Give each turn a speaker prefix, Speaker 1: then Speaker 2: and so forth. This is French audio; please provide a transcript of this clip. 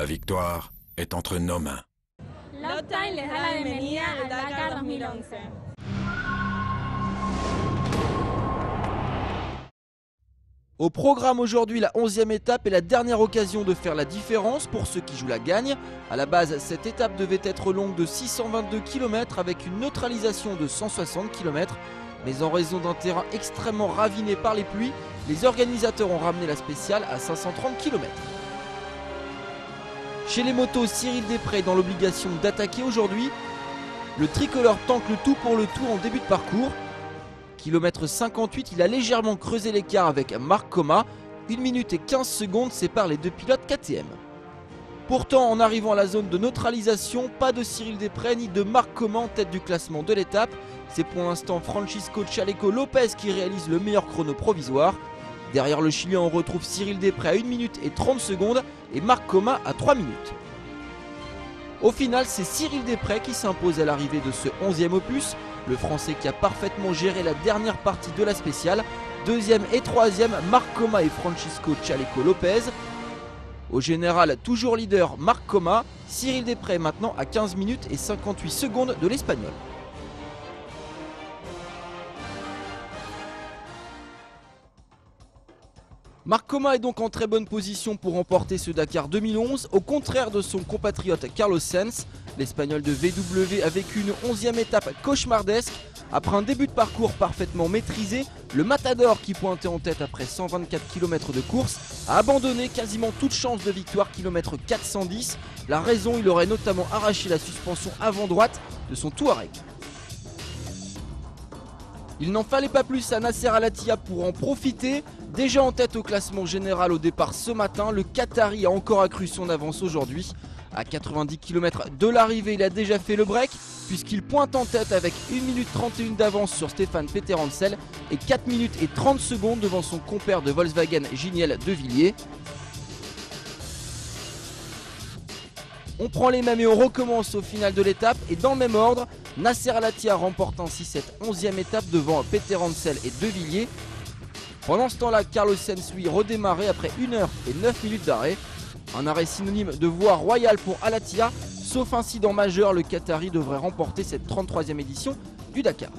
Speaker 1: La victoire est entre nos mains.
Speaker 2: Lopetine les da la bienvenida al Dakar 2011.
Speaker 3: Au programme aujourd'hui, la 11e étape est la dernière occasion de faire la différence pour ceux qui jouent la gagne. A la base, cette étape devait être longue de 622 km avec une neutralisation de 160 km. Mais en raison d'un terrain extrêmement raviné par les pluies, les organisateurs ont ramené la spéciale à 530 km. Chez les motos, Cyril Desprez est dans l'obligation d'attaquer aujourd'hui. Le tricolore tente le tout pour le tout en début de parcours. Kilomètre 58, il a légèrement creusé l'écart avec Marc Coma. 1 minute et 15 secondes séparent les deux pilotes KTM. Pourtant, en arrivant à la zone de neutralisation, pas de Cyril Desprez ni de Marc Coma en tête du classement de l'étape. C'est pour l'instant Francisco Chaleco Lopez qui réalise le meilleur chrono provisoire. Derrière le Chilien, on retrouve Cyril Desprez à 1 minute et 30 secondes et Marc Coma à 3 minutes. Au final, c'est Cyril Desprez qui s'impose à l'arrivée de ce 11e opus. Le Français qui a parfaitement géré la dernière partie de la spéciale. 2e et 3e, Marc Coma et Francisco Chaleco Lopez. Au général, toujours leader Marc Coma. Cyril Desprez maintenant à 15 minutes et 58 secondes de l'Espagnol. Marc Coma est donc en très bonne position pour remporter ce Dakar 2011, au contraire de son compatriote Carlos Sainz. L'Espagnol de VW a vécu une 11e étape cauchemardesque. Après un début de parcours parfaitement maîtrisé, le Matador, qui pointait en tête après 124 km de course, a abandonné quasiment toute chance de victoire kilomètre 410. La raison, il aurait notamment arraché la suspension avant droite de son Touareg. Il n'en fallait pas plus à Nasser Al-Attiyah pour en profiter. Déjà en tête au classement général au départ ce matin, le Qatari a encore accru son avance aujourd'hui. À 90 km de l'arrivée, il a déjà fait le break puisqu'il pointe en tête avec 1 minute 31 d'avance sur Stéphane Peterhansel et 4 minutes et 30 secondes devant son compère de Volkswagen Giniel De Villiers. On prend les mêmes et on recommence au final de l'étape et dans le même ordre, Nasser Al-Attiyah remporte ainsi cette 11e étape devant Peterhansel et De Villiers. Pendant ce temps-là, Carlos Sainz lui redémarrait après 1 heure et 9 minutes d'arrêt. Un arrêt synonyme de voie royale pour Al-Attiyah. Sauf incident majeur, le Qatari devrait remporter cette 33e édition du Dakar.